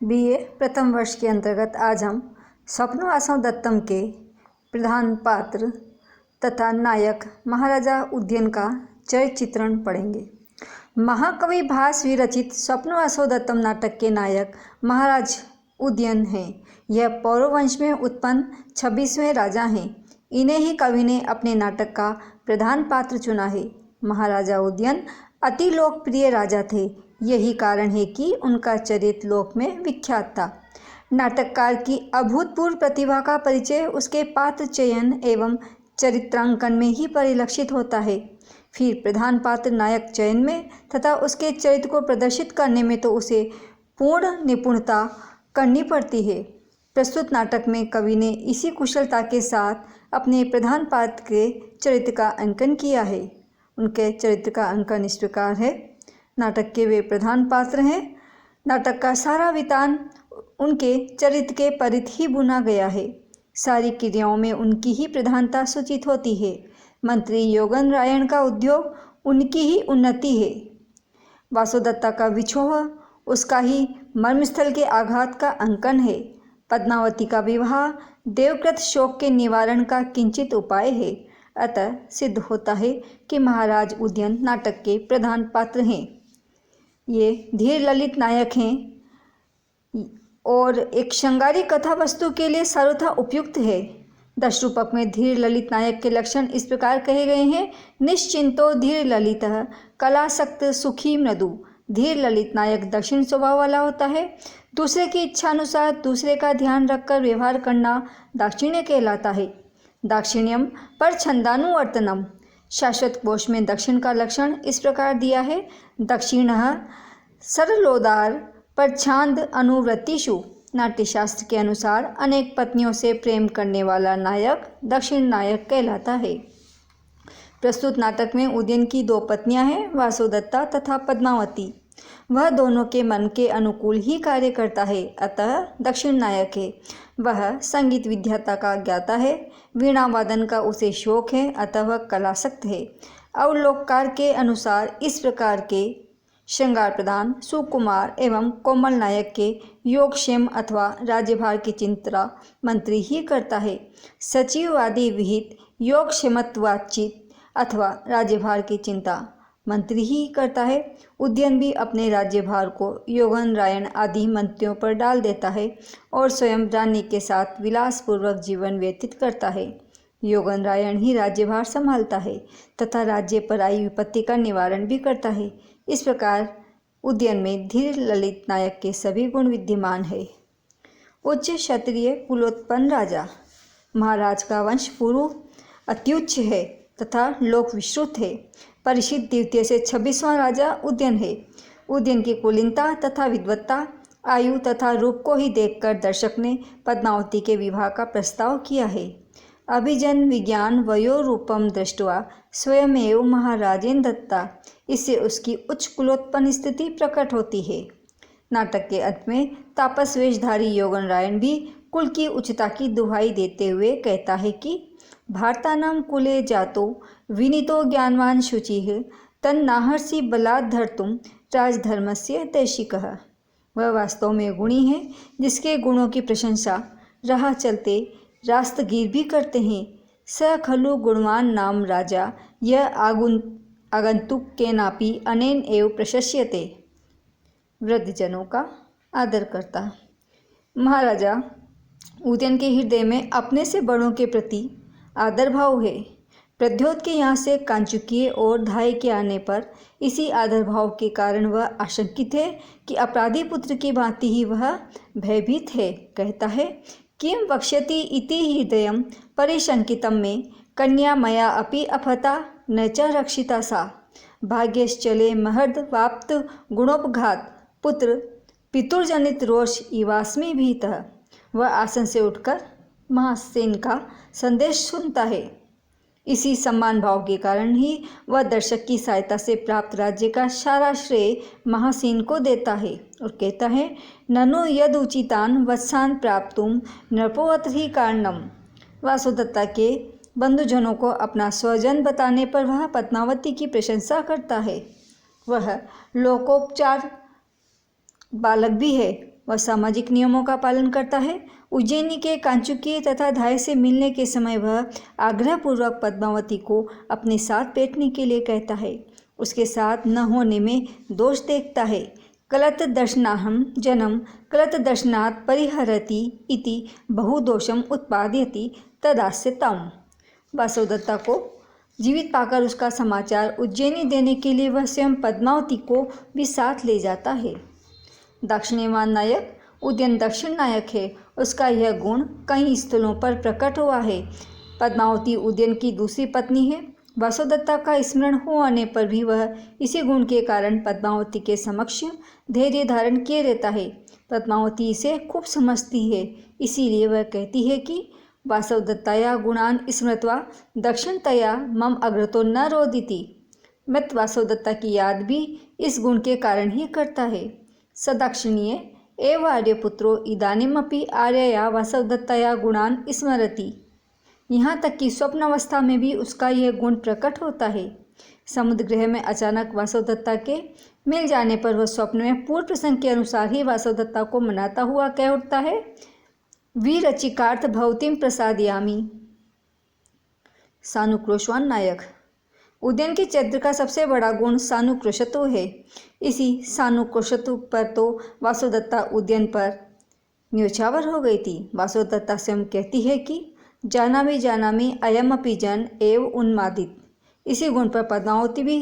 BA प्रथम वर्ष के अंतर्गत आज हम स्वप्नवासव दत्तम के प्रधान पात्र तथा नायक महाराजा उदयन का चरित्र चित्रण पढ़ेंगे। महाकवि भास विरचित स्वप्नवासव दत्तम नाटक के नायक महाराज उदयन हैं। यह पौरव वंश में उत्पन्न 26वें राजा हैं। इन्हें ही कवि ने अपने नाटक का प्रधान पात्र चुना है। महाराजा उदयन अति लोकप्रिय राजा थे। यही कारण है कि उनका चरित्र लोक में विख्यात था। नाटककार की अभूतपूर्व प्रतिभा का परिचय उसके पात्र चयन एवं चरित्रांकन में ही परिलक्षित होता है। फिर प्रधान पात्र नायक चयन में तथा उसके चरित्र को प्रदर्शित करने में तो उसे पूर्ण निपुणता करनी पड़ती है। प्रस्तुत नाटक में कवि ने इसी कुशलता के साथ अपने प्रधान पात्र के चरित्र का अंकन किया है। उनके चरित्र का अंकन इस प्रकार है। नाटक के वे प्रधान पात्र हैं। नाटक का सारा वितान उनके चरित्र के परिध ही बुना गया है। सारी क्रियाओं में उनकी ही प्रधानता सूचित होती है। मंत्री योगन रायण का उद्योग उनकी ही उन्नति है। वासुदत्ता का विछोह उसका ही मर्मस्थल के आघात का अंकन है। पद्मावती का विवाह देवकृत शोक के निवारण का किंचित उपाय है। अतः सिद्ध होता है कि महाराज उदयन नाटक के प्रधान पात्र हैं। ये धीर ललित नायक हैं और एक श्रृंगारी कथा वस्तु के लिए सर्वथा उपयुक्त है। दश रूपक में धीर ललित नायक के लक्षण इस प्रकार कहे गए हैं। निश्चिंतो धीर ललितः कलासक्त सुखी मृदु। धीर ललित नायक दक्षिण स्वभाव वाला होता है। दूसरे की इच्छा अनुसार दूसरे का ध्यान रखकर व्यवहार करना दाक्षिण्य कहलाता है। दाक्षिण्यम पर छंदानुवर्तनम। शाश्वत कोश में दक्षिण का लक्षण इस प्रकार दिया है। दक्षिणः सरलोदार पर छांद अनुवृत्तिषु। नाट्यशास्त्र के अनुसार अनेक पत्नियों से प्रेम करने वाला नायक दक्षिण नायक कहलाता है। प्रस्तुत नाटक में उदयन की दो पत्नियां हैं, वासुदत्ता तथा पद्मावती। वह दोनों के मन के अनुकूल ही कार्य करता है, अतः दक्षिण नायक है। वह संगीत विद्याता का ज्ञाता है। वीणा वादन का उसे शौक है, अतः वह कलासक्त है। अवलोककार के अनुसार इस प्रकार के श्रृंगार प्रधान सुकुमार एवं कोमल नायक के योगक्षेम अथवा राज्यभार की चिंता मंत्री ही करता है। सचिवादि विहित योगक्षेमत्वाचित अथवा राज्यभार की चिंता मंत्री ही करता है। उदयन भी अपने राज्यभार को योगन रायण आदि मंत्रियों पर डाल देता है और स्वयं रानी के साथ विलासपूर्वक जीवन व्यतीत करता है। योगन रायण ही राज्यभार संभालता है तथा राज्य पर आई विपत्ति का निवारण भी करता है। इस प्रकार उदयन में धीर ललित नायक के सभी गुण विद्यमान है। उच्च क्षत्रिय कुलोत्पन्न राजा। महाराज का वंश पूर्व अत्युच्च है तथा लोक विश्रुत है। परिचित द्वितीय से 26वां राजा उदयन है। उदयन की कुलीनता तथा विद्वत्ता, आयु तथा रूप को ही देखकर दर्शक ने पद्मावती के विवाह का प्रस्ताव किया है। अभिजन विज्ञान वयो रूपम दृष्ट्वा स्वयमेव महाराजेन दत्ता। इससे उसकी उच्च कुलोत्पन्न स्थिति प्रकट होती है। नाटक के अंत में तापस वेशधारी योगन रायण भी कुल की उच्चता की दुहाई देते हुए कहता है कि भारतानां कुले जातो विनीतो ज्ञानवान शुचिः तन्नाहर्षि बलात् धर्तुं राजधर्मस्य देशिकः। वह वास्तव में गुणी है, जिसके गुणों की प्रशंसा राह चलते रास्तगीर भी करते हैं। स खलु गुणवान नाम राजा यह आगंतुक के नापी अनेन एव प्रशस्यते। वृद्धजनों का आदर करता। महाराजा उदयन के हृदय में अपने से बड़ों के प्रति आदर भाव है। प्रद्योत के यहाँ से कांचुकीय और धाय के आने पर इसी आदर भाव के कारण वह आशंकित है कि अपराधी पुत्र की भांति ही वह भयभीत है। कहता है किम वक्ष्यति इति हृदयं परिशंकितं मे कन्या मया अपि अपहता न च रक्षिता सा। भाग्यश्चले महर्द वाप्त गुणोपघात पुत्र पितुर्जनित रोष इवास्मि भीतः। वह आसन से उठकर महासेन का संदेश सुनता है। इसी सम्मान भाव के कारण ही वह दर्शक की सहायता से प्राप्त राज्य का सारा श्रेय महासेन को देता है और कहता है ननु यद उचितान वत्सान प्राप्तुम नृपोवत ही कारणम। वासुदत्ता के बंधुजनों को अपना स्वजन बताने पर वह पद्मावती की प्रशंसा करता है। वह लोकोपचार बालक भी है वह सामाजिक नियमों का पालन करता है। उज्जैनी के कांचुकी तथा धाय से मिलने के समय वह आग्रहपूर्वक पद्मावती को अपने साथ बैठने के लिए कहता है। उसके साथ न होने में दोष देखता है। कलत दर्शनाहम जनम कलत दर्शनात् परिहरति इति बहुदोषम उत्पादयति तदास्य तम। वासुदत्ता को जीवित पाकर उसका समाचार उज्जैनी देने के लिए वह स्वयं पद्मावती को भी साथ ले जाता है। दक्षिणवान नायक उद्यन दक्षिण नायक है। उसका यह गुण कई स्थलों पर प्रकट हुआ है। पद्मावती उद्यन की दूसरी पत्नी है। वासुदत्ता का स्मरण हो आने पर भी वह इसी गुण के कारण पद्मावती के समक्ष धैर्य धारण किए रहता है। पद्मावती इसे खूब समझती है, इसीलिए वह कहती है कि वासुदत्ताया गुणान स्मृत्वा दक्षिणतया मम अग्रतो न रोदिति। मृत वासुदत्ता की याद भी इस गुण के कारण ही करता है। सदाक्षिणीय एव आर्यपुत्रो इदानीमपि आर्यया वासुदत्ताया गुणान स्मरति। यहाँ तक कि स्वप्नावस्था में भी उसका यह गुण प्रकट होता है। समुद्र गृह में अचानक वासुदत्ता के मिल जाने पर वह स्वप्न में पूर्व प्रसंग के अनुसार ही वासुदत्ता को मनाता हुआ कह उठता है, वीरचिकार्थ भवतीम प्रसादयामी। सानुक्रोशवान नायक उद्यन के चरित्र का सबसे बड़ा गुण सानुक्रोशत्व है। इसी सानुक्रोशत्व पर तो वासुदत्ता उद्यन पर न्योछावर हो गई थी। वासुदत्ता स्वयं कहती है कि जानामि अयमपि जन एव उन्मादित। इसी गुण पर पद्मावती भी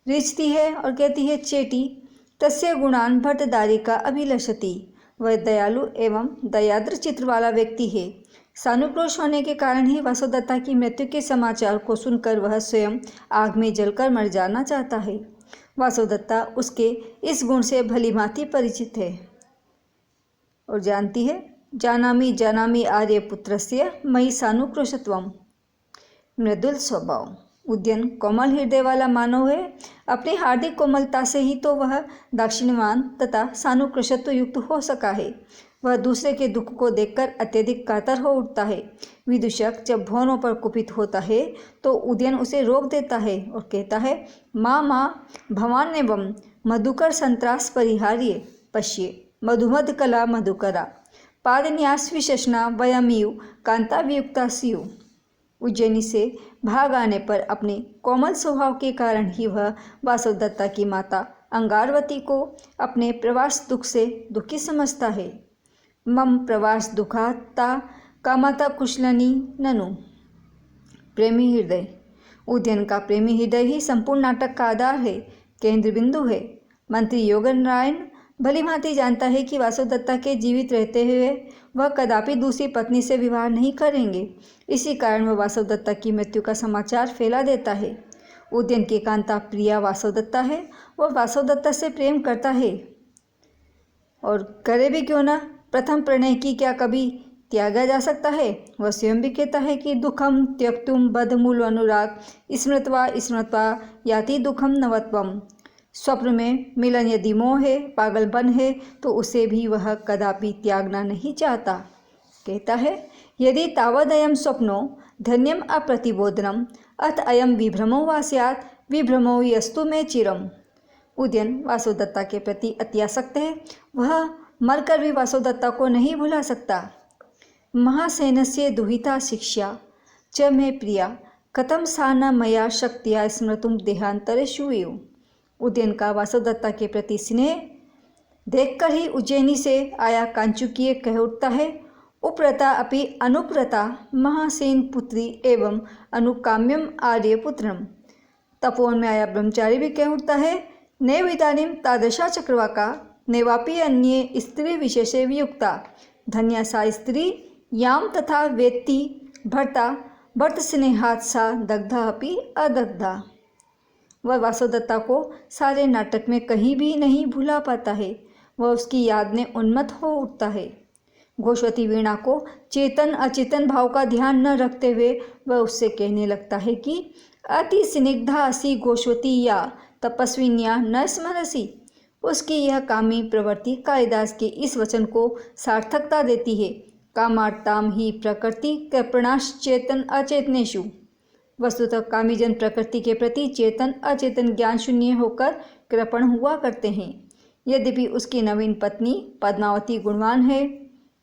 रिझती है और कहती है, चेटी तस्य गुणान भट्टदारी का अभिलषति। वह दयालु एवं दयाद्र चित्र वाला व्यक्ति है। सानुक्रोश होने के कारण ही वासुदत्ता की मृत्यु के समाचार को सुनकर वह स्वयं आग में जलकर मर जाना चाहता है। वासुदत्ता उसके इस गुण से भलीभांति परिचित है और जानती है। जानामि आर्यपुत्रस्य मयि सानुक्रोशत्वम। मृदुल स्वभाव उद्यन कोमल हृदय वाला मानव है। अपनी हार्दिक कोमलता से ही तो वह दक्षिणवान तथा सानुक्रोशत्व युक्त हो सका है। वह दूसरे के दुख को देखकर अत्यधिक कातर हो उठता है। विदूषक जब भौरों पर कुपित होता है तो उद्यन उसे रोक देता है और कहता है, माँ भवान्यवम मधुकर संत्रास परिहार्य पश्ये मधुमध कला मधुकरा पादन्यास विशेषणा वयमिव कांता वियुक्ता स्यु। उज्जैनी से भाग आने पर अपने कोमल स्वभाव के कारण ही वह वासुदत्ता की माता अंगारवती को अपने प्रवास दुख से दुखी समझता है। मम प्रवास दुखाता कामाता कुशलनी ननु। प्रेमी हृदय उद्यन का प्रेमी हृदय ही संपूर्ण नाटक का आधार है, केंद्र बिंदु है। मंत्री योगनारायण भलीभांति जानता है कि वासुदत्ता के जीवित रहते हुए वह कदापि दूसरी पत्नी से विवाह नहीं करेंगे। इसी कारण वह वासुदत्ता की मृत्यु का समाचार फैला देता है। उद्यन की कांता प्रिया वासुदत्ता है। वह वासुदत्ता से प्रेम करता है और करे भी क्यों ना, प्रथम प्रणय की क्या कभी त्यागा जा सकता है। वह स्वयं भी कहता है कि दुखम त्यक्तुम बद्धमूल अनुराग स्मृत्वा याति दुखम नवत्वम। स्वप्न में मिलन यदि मोह है, पागलपन है, तो उसे भी वह कदापि त्यागना नहीं चाहता। कहता है, यदि तावदयम स्वप्नो धन्यम अप्रतिबोधनम अथ अयम विभ्रमो वा स्यात् विभ्रमो यस्तु में चिरम। उद्यन वासुदत्ता के प्रति अत्यासक्त है। वह मरकर भी वासुदत्ता को नहीं भुला सकता। महासेनस्य दुहिता शिक्षा च मे प्रिया कथम सा न मया शक्तिया स्मृतुम देहांतरेषु एव। उद्यन का वासुदत्ता के प्रति स्नेह देखकर ही उज्जैनी से आया कांचुकीय कह उठता है, उप्रता अपि अनुप्रता महासेन पुत्री एवं अनुकाम्यम आर्यपुत्रम। तपोवन में आया ब्रह्मचारी भी कह उठता है, नैव इदानीं तादृशा चक्रवाका नैवापि अन्ये स्त्री विशेषे वियुक्ता धन्या सा स्त्री याम तथा वेत्ति भर्ता भर्त स्नेहात् सा दग्धा अपि अदग्धा। वह वासुदत्ता को सारे नाटक में कहीं भी नहीं भुला पाता है। वह उसकी याद में उन्मत्त हो उठता है। घोषवती वीणा को चेतन अचेतन भाव का ध्यान न रखते हुए वह उससे कहने लगता है कि अति स्निग्धा असी घोषवती या तपस्विन्या न स्मरसी। उसकी यह कामी प्रवृत्ति कालिदास के इस वचन को सार्थकता देती है। कामार्ताम ही प्रकृति कृपणाश चेतन अचेतनेषु। वस्तुतः कामीजन प्रकृति के प्रति चेतन अचेतन ज्ञान शून्य होकर कृपण हुआ करते हैं। यद्यपि उसकी नवीन पत्नी पद्मावती गुणवान है,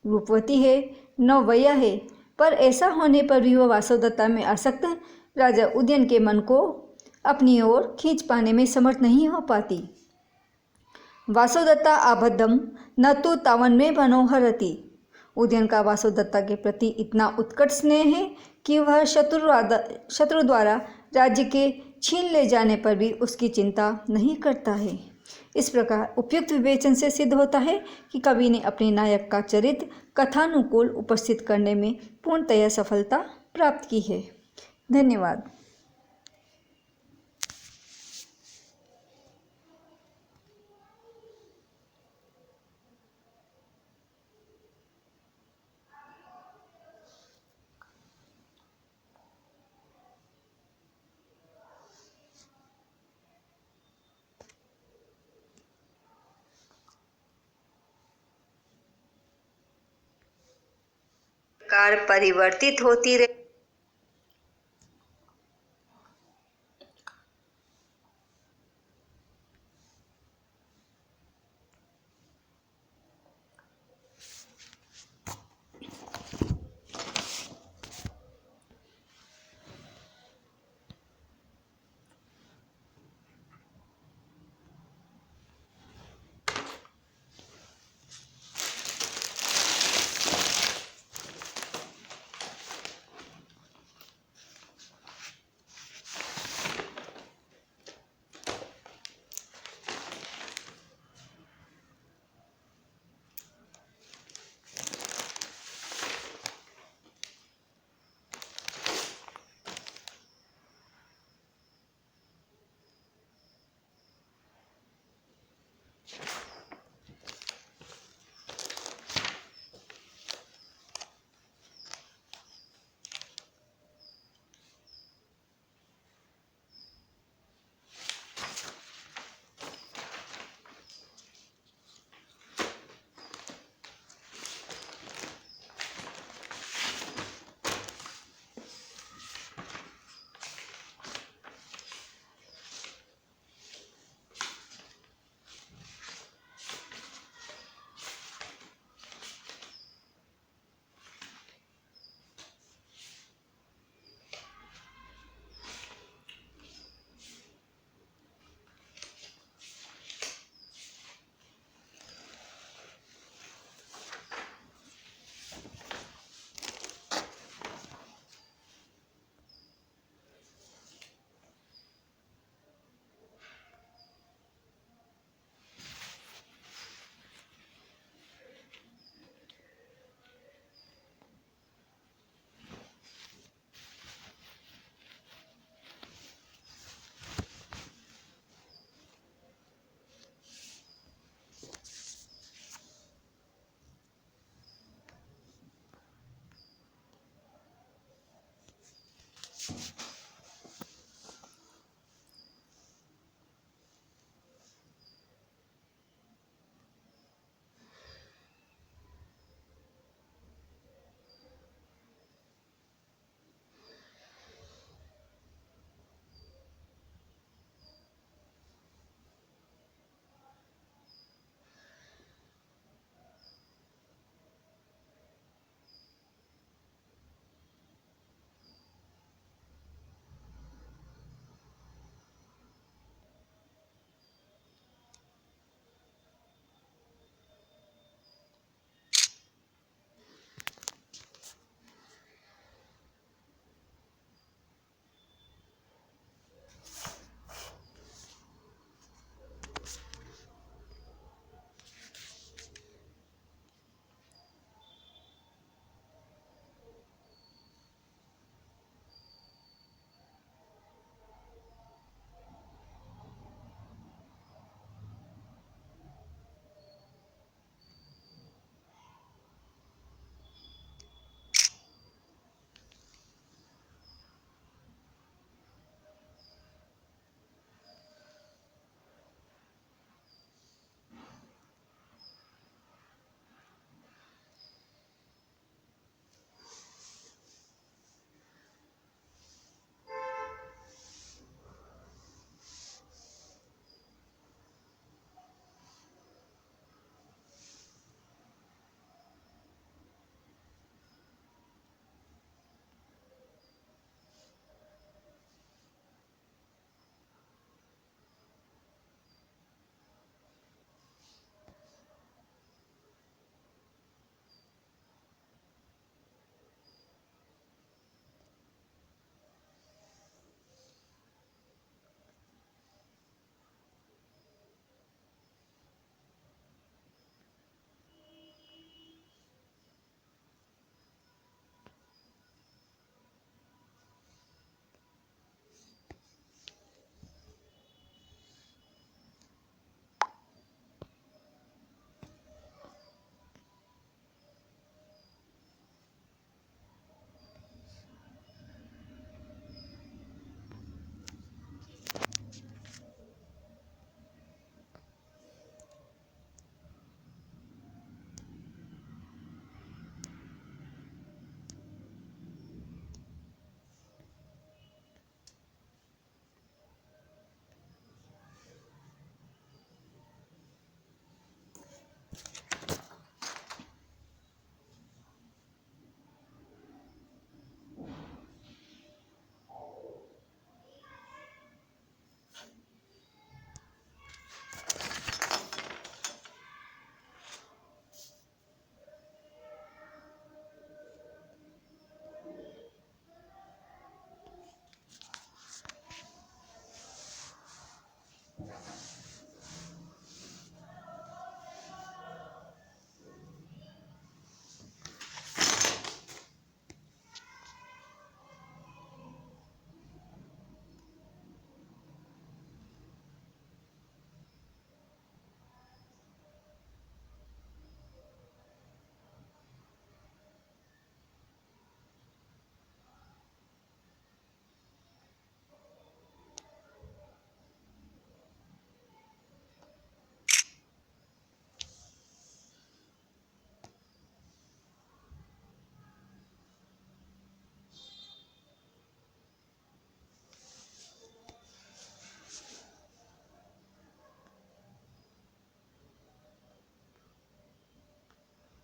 रूपवती है, नववैया है, पर ऐसा होने पर भी वह वासवदत्ता में आसक्त राजा उदयन के मन को अपनी ओर खींच पाने में समर्थ नहीं हो पाती। वासवदत्ता आबद्धम न तो तावन में मनोहरति। उदयन का वासवदत्ता के प्रति इतना उत्कट स्नेह है कि वह शत्रु द्वारा राज्य के छीन ले जाने पर भी उसकी चिंता नहीं करता है। इस प्रकार उपयुक्त विवेचन से सिद्ध होता है कि कवि ने अपने नायक का चरित्र कथानुकूल उपस्थित करने में पूर्णतया सफलता प्राप्त की है। धन्यवाद। परिवर्तित होती रही।